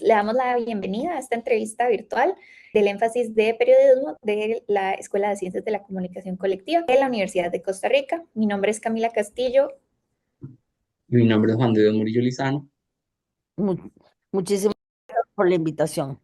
Le damos la bienvenida a esta entrevista virtual del énfasis de periodismo de la Escuela de Ciencias de la Comunicación Colectiva de la Universidad de Costa Rica. Mi nombre es Camila Castillo. Mi nombre es Juan de Dios Murillo Lizano. Mu- Muchísimas gracias por la invitación.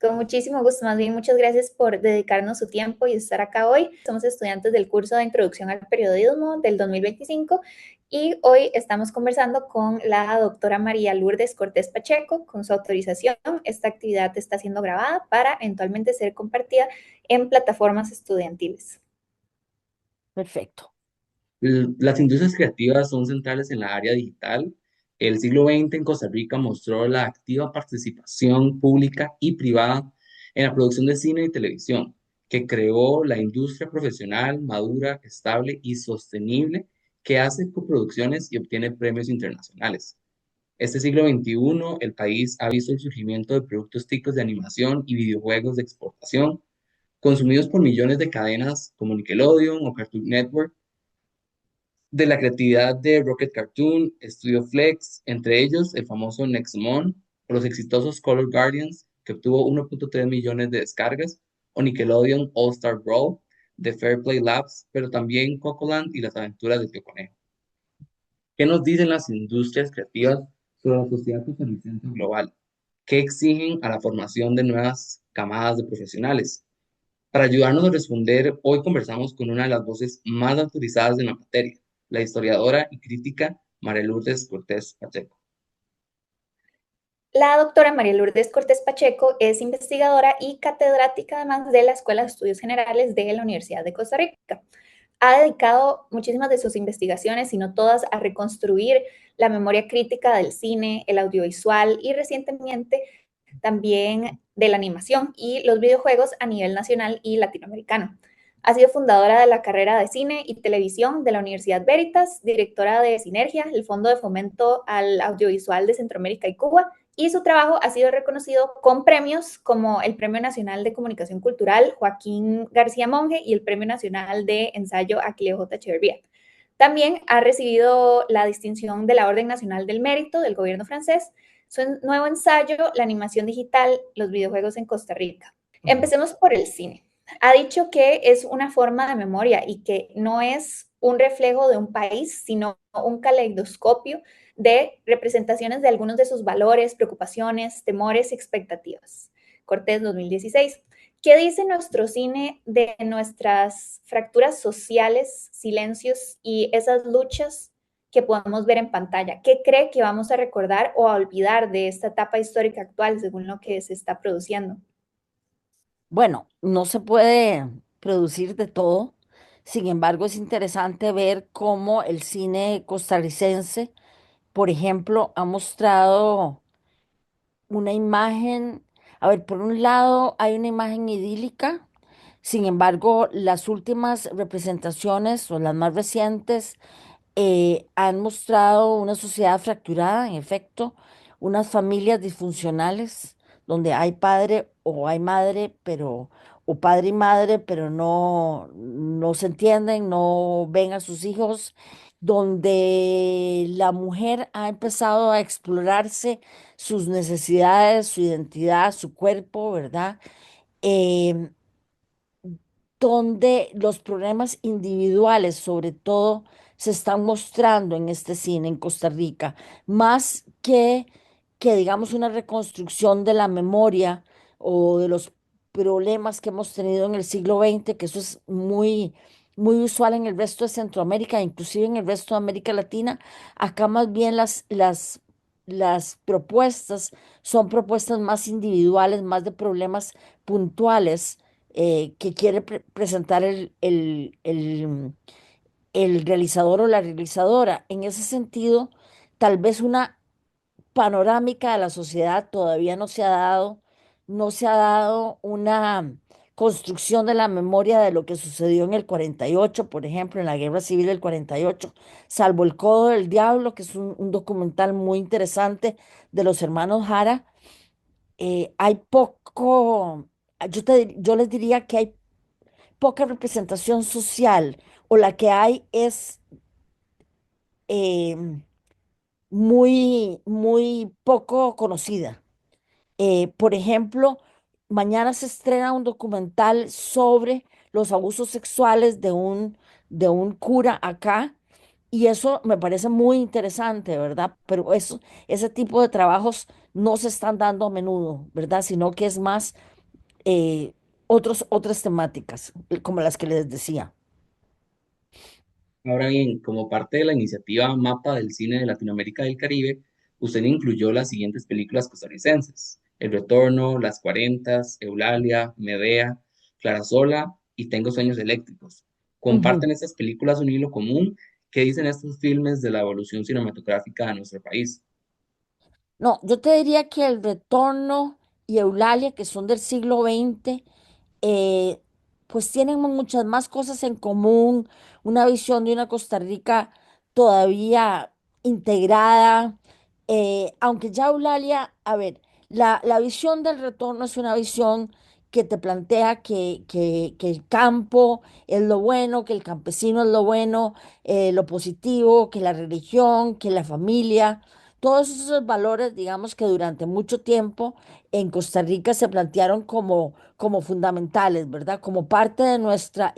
Con muchísimo gusto, más bien muchas gracias por dedicarnos su tiempo y estar acá hoy. Somos estudiantes del curso de Introducción al Periodismo del 2025 y hoy estamos conversando con la doctora María Lourdes Cortés Pacheco. Con su autorización, esta actividad está siendo grabada para eventualmente ser compartida en plataformas estudiantiles. Perfecto. Las industrias creativas son centrales en la área digital. El siglo XX en Costa Rica mostró la activa participación pública y privada en la producción de cine y televisión, que creó la industria profesional, madura, estable y sostenible que hace coproducciones y obtiene premios internacionales. Este siglo XXI, el país ha visto el surgimiento de productos típicos de animación y videojuegos de exportación, consumidos por millones de cadenas como Nickelodeon o Cartoon Network, de la creatividad de Rocket Cartoon, Studio Flex, entre ellos el famoso Nexomon, o los exitosos Color Guardians, que obtuvo 1.3 millones de descargas, o Nickelodeon All Star Brawl de Fairplay Labs, pero también Cocoland y las aventuras del Tío Conejo. ¿Qué nos dicen las industrias creativas sobre la sociedad costarricense global? ¿Qué exigen a la formación de nuevas camadas de profesionales? Para ayudarnos a responder, hoy conversamos con una de las voces más autorizadas en la materia, la historiadora y crítica María Lourdes Cortés Pacheco. La doctora María Lourdes Cortés Pacheco es investigadora y catedrática además de la Escuela de Estudios Generales de la Universidad de Costa Rica. Ha dedicado muchísimas de sus investigaciones, si no todas, a reconstruir la memoria crítica del cine, el audiovisual y recientemente también de la animación y los videojuegos a nivel nacional y latinoamericano. Ha sido fundadora de la carrera de cine y televisión de la Universidad Veritas, directora de Sinergia, el Fondo de Fomento al Audiovisual de Centroamérica y Cuba, y su trabajo ha sido reconocido con premios como el Premio Nacional de Comunicación Cultural Joaquín García Monge y el Premio Nacional de Ensayo Aquileo J. Echeverría. También ha recibido la distinción de la Orden Nacional del Mérito del gobierno francés, su nuevo ensayo, la animación digital, los videojuegos en Costa Rica. Empecemos por el cine. Ha dicho que es una forma de memoria y que no es un reflejo de un país, sino un caleidoscopio de representaciones de algunos de sus valores, preocupaciones, temores y expectativas. Cortés 2016. ¿Qué dice nuestro cine de nuestras fracturas sociales, silencios y esas luchas que podemos ver en pantalla? ¿Qué cree que vamos a recordar o a olvidar de esta etapa histórica actual según lo que se está produciendo? Bueno, no se puede producir de todo. Sin embargo, es interesante ver cómo el cine costarricense, por ejemplo, ha mostrado una imagen. A ver, por un lado hay una imagen idílica. Sin embargo, las últimas representaciones o las más recientes han mostrado una sociedad fracturada, en efecto, unas familias disfuncionales donde hay padre o hay madre, pero o padre y madre, pero no se entienden, no ven a sus hijos, donde la mujer ha empezado a explorarse sus necesidades, su identidad, su cuerpo, ¿verdad? Em, donde los problemas individuales, sobre todo, se están mostrando en este cine en Costa Rica, más que digamos una reconstrucción de la memoria o de los problemas que hemos tenido en el siglo XX, que eso es muy usual en el resto de Centroamérica, inclusive en el resto de América Latina. Acá más bien las propuestas son propuestas más individuales, más de problemas puntuales que quiere presentar el realizador o la realizadora. En ese sentido, tal vez una panorámica de la sociedad todavía no se ha dado una construcción de la memoria de lo que sucedió en el 48, por ejemplo, en la Guerra Civil del 48, salvo El Codo del Diablo, que es un documental muy interesante de los hermanos Jara. Hay poco, yo les diría que hay poca representación social o la que hay es eh, muy poco conocida. Por ejemplo, mañana se estrena un documental sobre los abusos sexuales de un cura acá y eso me parece muy interesante, ¿verdad? Pero eso, ese tipo de trabajos no se están dando a menudo, ¿verdad? Sino que es más eh, otras temáticas, como las que les decía. Ahora bien, como parte de la iniciativa Mapa del Cine de Latinoamérica y el Caribe, usted incluyó las siguientes películas costarricenses: El Retorno, Las Cuarentas, Eulalia, Medea, Clara Sola y Tengo Sueños Eléctricos. Ujú. ¿Comparten estas películas un hilo común? ¿Qué dicen estos filmes de la evolución cinematográfica de nuestro país? No, yo te diría que El Retorno y Eulalia, que son del siglo XX, eh, pues tienen muchas más cosas en común, una visión de una Costa Rica todavía integrada, aunque ya Eulalia, a ver, la visión del retorno es una visión que te plantea que el campo es lo bueno, que el campesino es lo bueno, lo positivo, que la religión, que la familia, todos esos valores, digamos que durante mucho tiempo en Costa Rica se plantearon como fundamentales, ¿verdad? Como parte de nuestra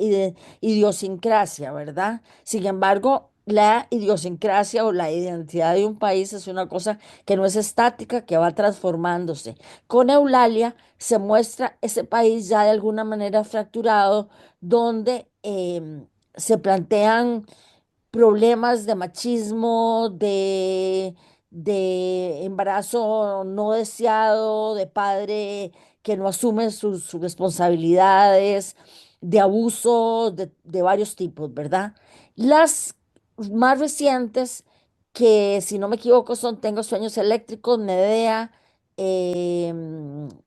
idiosincrasia, ¿verdad? Sin embargo, la idiosincrasia o la identidad de un país es una cosa que no es estática, que va transformándose. Con Eulalia se muestra ese país ya de alguna manera fracturado, donde se plantean problemas de machismo, de embarazo no deseado, de padre que no asume sus responsabilidades, de abuso de varios tipos, ¿verdad? Las más recientes, que si no me equivoco son Tengo Sueños Eléctricos, Medea,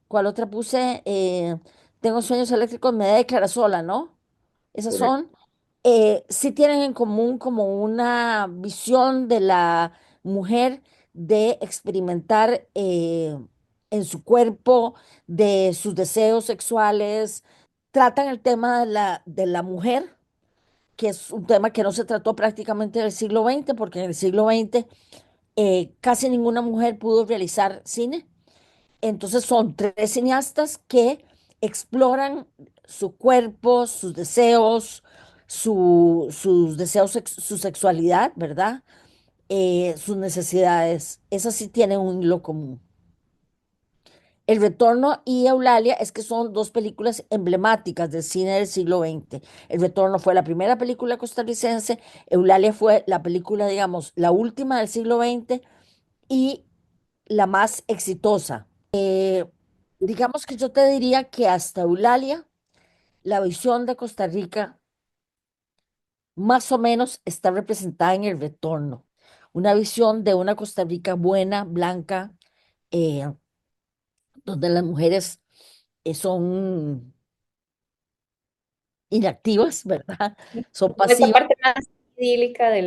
¿cuál otra puse? Tengo Sueños Eléctricos, Medea y Clarasola, ¿no? Esas Correcto. son sí tienen en común como una visión de la mujer de experimentar en su cuerpo, de sus deseos sexuales. Tratan el tema de la mujer, que es un tema que no se trató prácticamente en el siglo XX, porque en el siglo XX casi ninguna mujer pudo realizar cine. Entonces son tres cineastas que exploran su cuerpo, sus deseos, sus deseos, su sexualidad, ¿verdad? Sus necesidades. Esas sí tienen un hilo común. El Retorno y Eulalia es que son dos películas emblemáticas del cine del siglo XX. El Retorno fue la primera película costarricense, Eulalia fue la película, digamos, la última del siglo XX y la más exitosa. Digamos que yo te diría que hasta Eulalia, la visión de Costa Rica más o menos está representada en el retorno. Una visión de una Costa Rica buena, blanca, eh, donde las mujeres son inactivas, ¿verdad? Son Como esta pasivas. parte más idílica de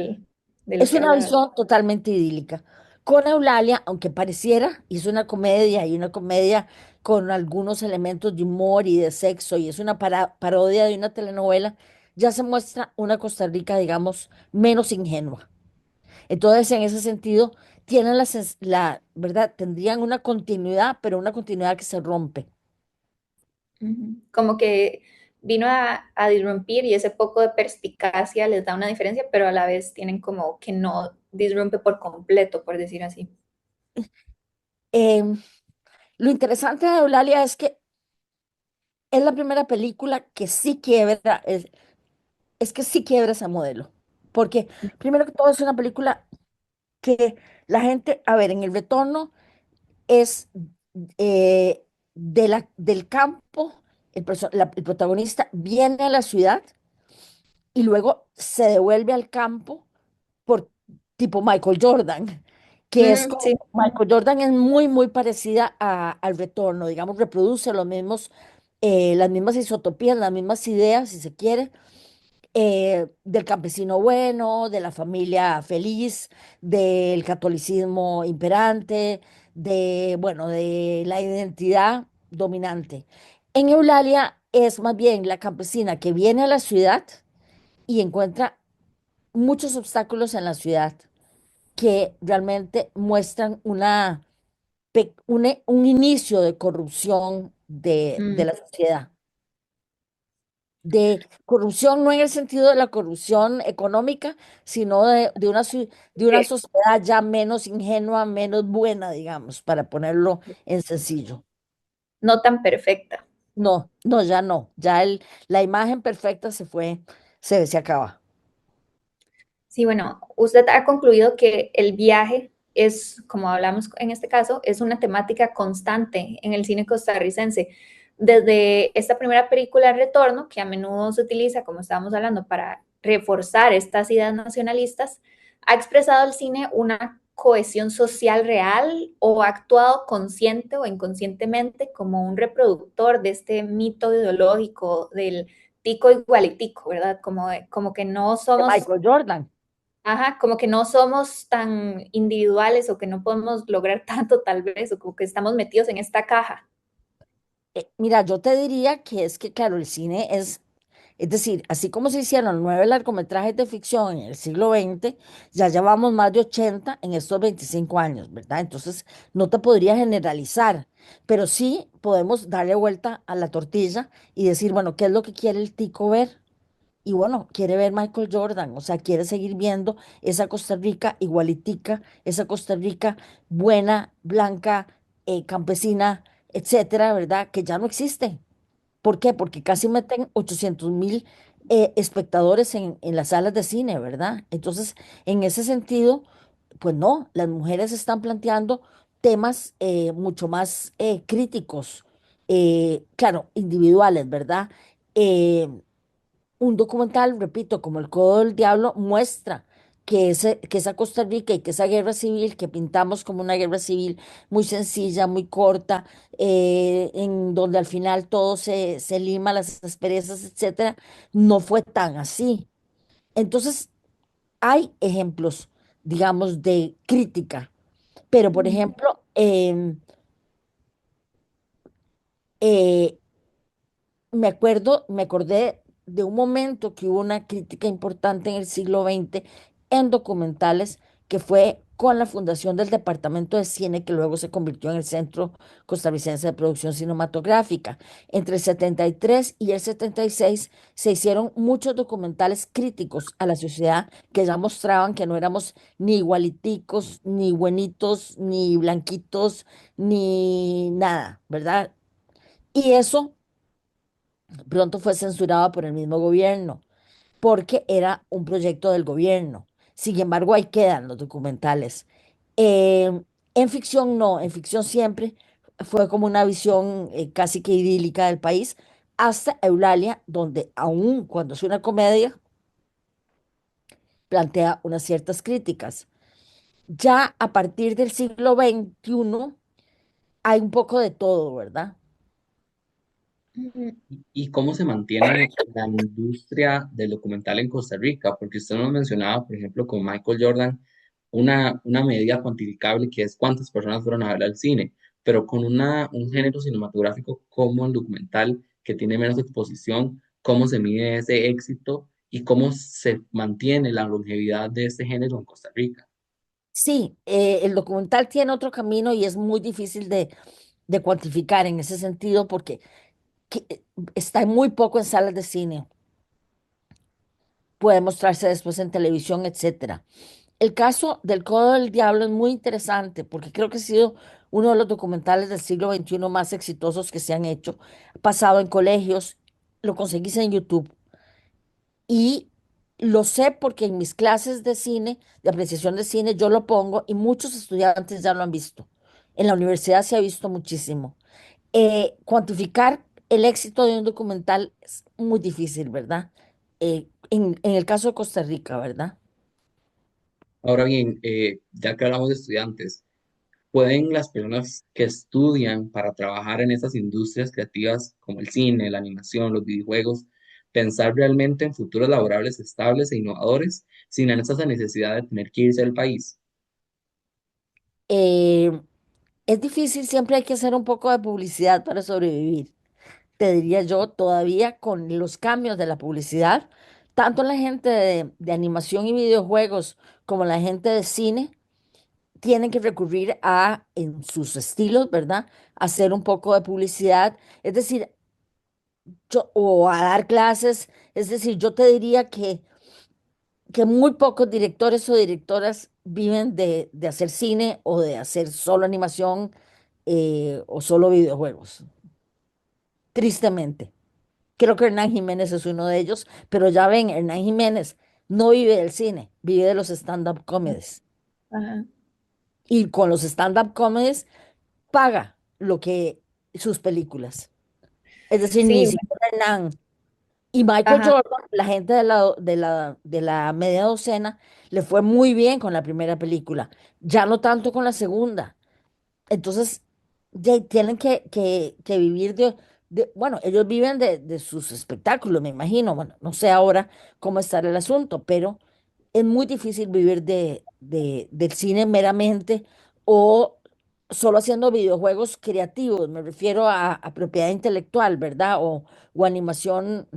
lo Es que una habla. visión totalmente idílica. Con Eulalia, aunque pareciera, y es una comedia, y una comedia con algunos elementos de humor y de sexo, y es una parodia de una telenovela, ya se muestra una Costa Rica, digamos, menos ingenua. Entonces, en ese sentido, tienen la, ¿verdad? Tendrían una continuidad, pero una continuidad que se rompe. Ujú. Como que vino a disrumpir y ese poco de perspicacia les da una diferencia, pero a la vez tienen como que no disrumpe por completo, por decir así. Em, lo interesante de Eulalia es que es la primera película que sí quiebra, es que sí quiebra ese modelo. Porque, primero que todo, es una película que la gente, a ver, en el retorno es del campo, el protagonista viene a la ciudad y luego se devuelve al campo por tipo Michael Jordan, que es Mm, como, sí. Michael Jordan es muy, muy parecida al retorno, digamos, reproduce las mismas isotopías, las mismas ideas, si se quiere, del campesino bueno, de la familia feliz, del catolicismo imperante, bueno, de la identidad dominante. En Eulalia es más bien la campesina que viene a la ciudad y encuentra muchos obstáculos en la ciudad que realmente muestran una un inicio de corrupción de Mm, la sociedad. De corrupción no en el sentido de la corrupción económica, sino de una sí, sociedad ya menos ingenua, menos buena, digamos, para ponerlo en sencillo. no tan perfecta. No, no, ya no. La imagen perfecta se fue, se acaba. Sí, bueno, usted ha concluido que el viaje es, como hablamos en este caso, es una temática constante en el cine costarricense. Desde esta primera película, Retorno, que a menudo se utiliza, como estábamos hablando, para reforzar estas ideas nacionalistas, ha expresado el cine una cohesión social real o ha actuado consciente o inconscientemente como un reproductor de este mito ideológico del tico igual y tico, ¿verdad? Como que no De somos. Michael Jordan. Ajá, como que no somos tan individuales o que no podemos lograr tanto tal vez, o como que estamos metidos en esta caja. Mira, yo te diría que es que, claro, el cine es decir, así como se hicieron 9 largometrajes de ficción en el siglo XX, ya llevamos más de 80 en estos 25 años, ¿verdad? Entonces, no te podría generalizar, pero sí podemos darle vuelta a la tortilla y decir, bueno, ¿qué es lo que quiere el tico ver? Y bueno, quiere ver Michael Jordan, o sea, quiere seguir viendo esa Costa Rica igualitica, esa Costa Rica buena, blanca, campesina, etcétera, ¿verdad? Que ya no existe. ¿Por qué? Porque casi meten 800.000 espectadores en las salas de cine, ¿verdad? Entonces, en ese sentido, pues no, las mujeres están planteando temas mucho más críticos, claro, individuales, ¿verdad? Eh, un documental, repito, como El Codo del Diablo, muestra que esa Costa Rica y que esa guerra civil que pintamos como una guerra civil muy sencilla, muy corta, en donde al final todo se lima, las asperezas, etcétera, no fue tan así. Entonces, hay ejemplos, digamos, de crítica, pero por Mm, ejemplo, eh, me acordé de un momento que hubo una crítica importante en el siglo XX en documentales, que fue con la fundación del Departamento de Cine, que luego se convirtió en el Centro Costarricense de Producción Cinematográfica. Entre el 73 y el 76 se hicieron muchos documentales críticos a la sociedad que ya mostraban que no éramos ni igualiticos, ni buenitos, ni blanquitos, ni nada, ¿verdad? Y eso pronto fue censurado por el mismo gobierno, porque era un proyecto del gobierno. Sin embargo, ahí quedan los documentales. En ficción no, en ficción siempre fue como una visión casi que idílica del país, hasta Eulalia, donde aun cuando es una comedia, plantea unas ciertas críticas. Ya a partir del siglo XXI hay un poco de todo, ¿verdad? mm, ¿Y cómo se mantiene la industria del documental en Costa Rica? Porque usted nos mencionaba, por ejemplo, con Michael Jordan, una medida cuantificable que es cuántas personas fueron a ver al cine, pero con un género cinematográfico como el documental, que tiene menos exposición, ¿cómo se mide ese éxito y cómo se mantiene la longevidad de este género en Costa Rica? Sí, el documental tiene otro camino y es muy difícil de cuantificar en ese sentido porque está muy poco en salas de cine, puede mostrarse después en televisión, etcétera. El caso del Codo del Diablo es muy interesante porque creo que ha sido uno de los documentales del siglo XXI más exitosos que se han hecho. Pasado en colegios, lo conseguís en YouTube y lo sé porque en mis clases de cine, de apreciación de cine, yo lo pongo y muchos estudiantes ya lo han visto. En la universidad se ha visto muchísimo. Cuantificar el éxito de un documental es muy difícil, ¿verdad? En el caso de Costa Rica, ¿verdad? Ahora bien, ya que hablamos de estudiantes, ¿pueden las personas que estudian para trabajar en esas industrias creativas como el cine, la animación, los videojuegos, pensar realmente en futuros laborables estables e innovadores sin esa necesidad de tener que irse del país? Eh, es difícil, siempre hay que hacer un poco de publicidad para sobrevivir. Te diría yo, todavía con los cambios de la publicidad, tanto la gente de animación y videojuegos como la gente de cine tienen que recurrir a, en sus estilos, ¿verdad? Hacer un poco de publicidad, es decir, o a dar clases, es decir, yo te diría que muy pocos directores o directoras viven de hacer cine o de hacer solo animación o solo videojuegos, tristemente. Creo que Hernán Jiménez es uno de ellos, pero ya ven, Hernán Jiménez no vive del cine, vive de los stand-up comedies. Ajá. Y con los stand-up comedies paga lo que sus películas. Es decir, ni Sí, siquiera Hernán. Y Michael ajá. Jordan, la gente de la media docena, le fue muy bien con la primera película, ya no tanto con la segunda. Entonces, ya tienen que vivir bueno, ellos viven de sus espectáculos, me imagino. Bueno, no sé ahora cómo está el asunto, pero es muy difícil vivir del cine meramente o solo haciendo videojuegos creativos. Me refiero a propiedad intelectual, ¿verdad? O animación.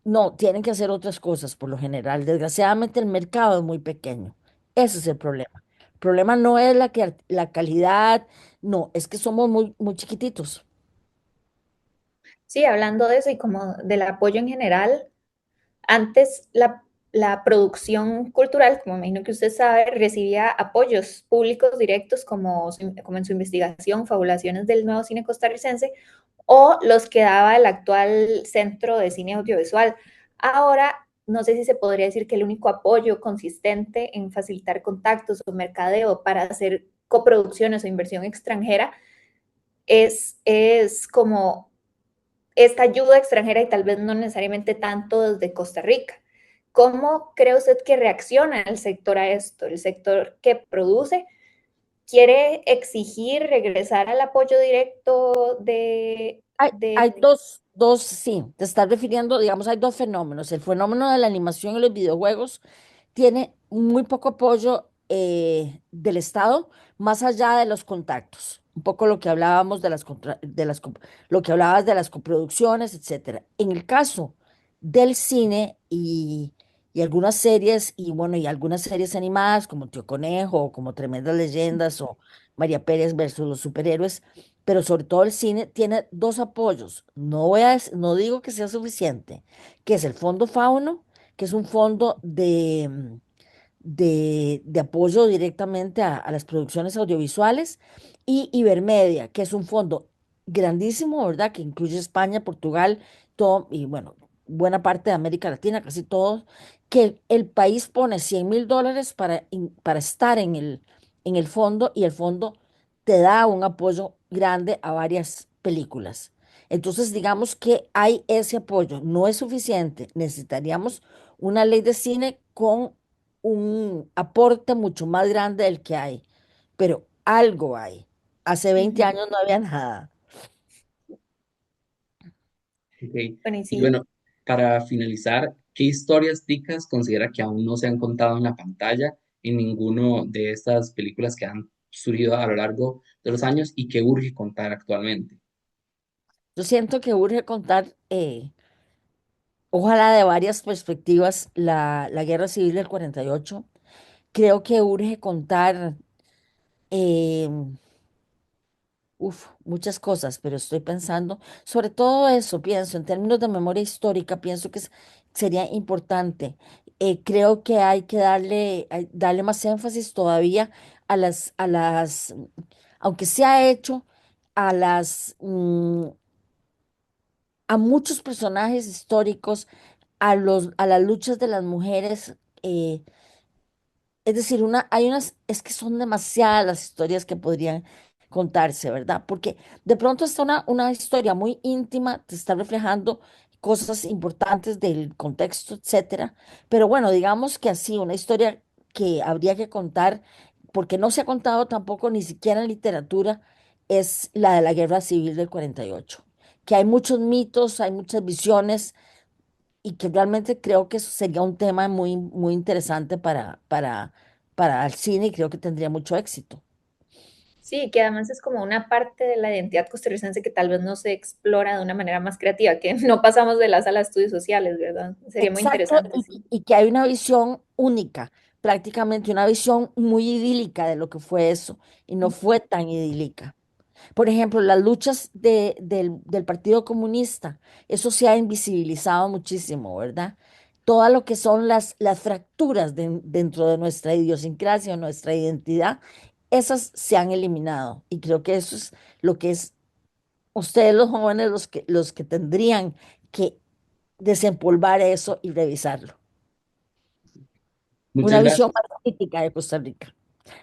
No, tienen que hacer otras cosas por lo general. Desgraciadamente el mercado es muy pequeño. Ese es el problema. El problema no es la calidad, no, es que somos muy, muy chiquititos. Sí, hablando de eso y como del apoyo en general, antes la producción cultural, como me imagino que usted sabe, recibía apoyos públicos directos como en su investigación, Fabulaciones del Nuevo Cine Costarricense, o los que daba el actual Centro de Cine Audiovisual. Ahora, no sé si se podría decir que el único apoyo consistente en facilitar contactos o mercadeo para hacer coproducciones o inversión extranjera es como esta ayuda extranjera y tal vez no necesariamente tanto desde Costa Rica. ¿Cómo cree usted que reacciona el sector a esto? El sector que produce quiere exigir regresar al apoyo directo Hay de sí, te estás refiriendo, digamos, hay dos fenómenos. El fenómeno de la animación y los videojuegos tiene muy poco apoyo del Estado, más allá de los contactos. Un poco lo que hablábamos lo que hablabas de las coproducciones, etcétera. En el caso del cine y algunas series, y bueno, y algunas series animadas como Tío Conejo, o como Tremendas Leyendas, o María Pérez versus los superhéroes, pero sobre todo el cine tiene dos apoyos. No digo que sea suficiente, que es el Fondo Fauno, que es un fondo de apoyo directamente a las producciones audiovisuales, y Ibermedia, que es un fondo grandísimo, ¿verdad? Que incluye España, Portugal, todo, y bueno, buena parte de América Latina, casi todo, que el país pone $100,000 para estar en el fondo, y el fondo te da un apoyo grande a varias películas. Entonces, digamos que hay ese apoyo, no es suficiente, necesitaríamos una ley de cine con un aporte mucho más grande del que hay, pero algo hay. Hace 20 Ujú. años no había nada. Ok. Bueno, y Y sí, bueno, para finalizar, ¿qué historias ticas considera que aún no se han contado en la pantalla en ninguno de estas películas que han surgido a lo largo de los años y que urge contar actualmente? Yo siento que urge contar, ojalá de varias perspectivas, la Guerra Civil del 48. Creo que urge contar, eh, muchas cosas, pero estoy pensando, sobre todo eso, pienso, en términos de memoria histórica, pienso que sería importante. Creo que hay darle más énfasis todavía aunque se ha hecho, a a muchos personajes históricos, a las luchas de las mujeres. Es decir, es que son demasiadas las historias que podrían contarse, ¿verdad? Porque de pronto está una historia muy íntima, te está reflejando cosas importantes del contexto, etcétera. Pero bueno, digamos que así, una historia que habría que contar, porque no se ha contado tampoco ni siquiera en literatura, es la de la Guerra Civil del 48, que hay muchos mitos, hay muchas visiones, y que realmente creo que eso sería un tema muy, muy interesante para el cine, y creo que tendría mucho éxito. sí, que además es como una parte de la identidad costarricense que tal vez no se explora de una manera más creativa, que no pasamos de la sala de estudios sociales, ¿verdad? Sería muy Exacto, interesante, y, sí. y que hay una visión única, prácticamente una visión muy idílica de lo que fue eso, y no fue tan idílica. Por ejemplo, las luchas del Partido Comunista, eso se ha invisibilizado muchísimo, ¿verdad? Todo lo que son las fracturas dentro de nuestra idiosincrasia, nuestra identidad, esas se han eliminado. Y creo que eso es lo que es ustedes los jóvenes los que tendrían que desempolvar eso y revisarlo. Muchas Una visión gracias. más crítica de Costa Rica.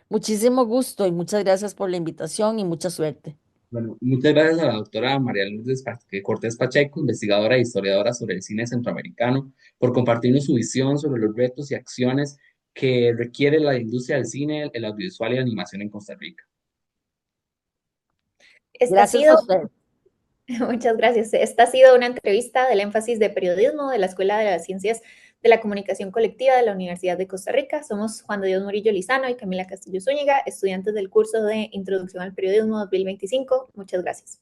Muchísimo gusto y muchas gracias por la invitación y mucha suerte. Bueno, muchas gracias a la doctora María Lourdes Cortés Pacheco, investigadora e historiadora sobre el cine centroamericano, por compartirnos su visión sobre los retos y acciones que requiere la industria del cine, el audiovisual y la animación en Costa Rica. Esta ha Gracias a sido, ustedes. muchas gracias, esta ha sido una entrevista del énfasis de periodismo de la Escuela de las Ciencias de la Comunicación Colectiva de la Universidad de Costa Rica. Somos Juan de Dios Murillo Lizano y Camila Castillo Zúñiga, estudiantes del curso de Introducción al Periodismo 2025. Muchas gracias.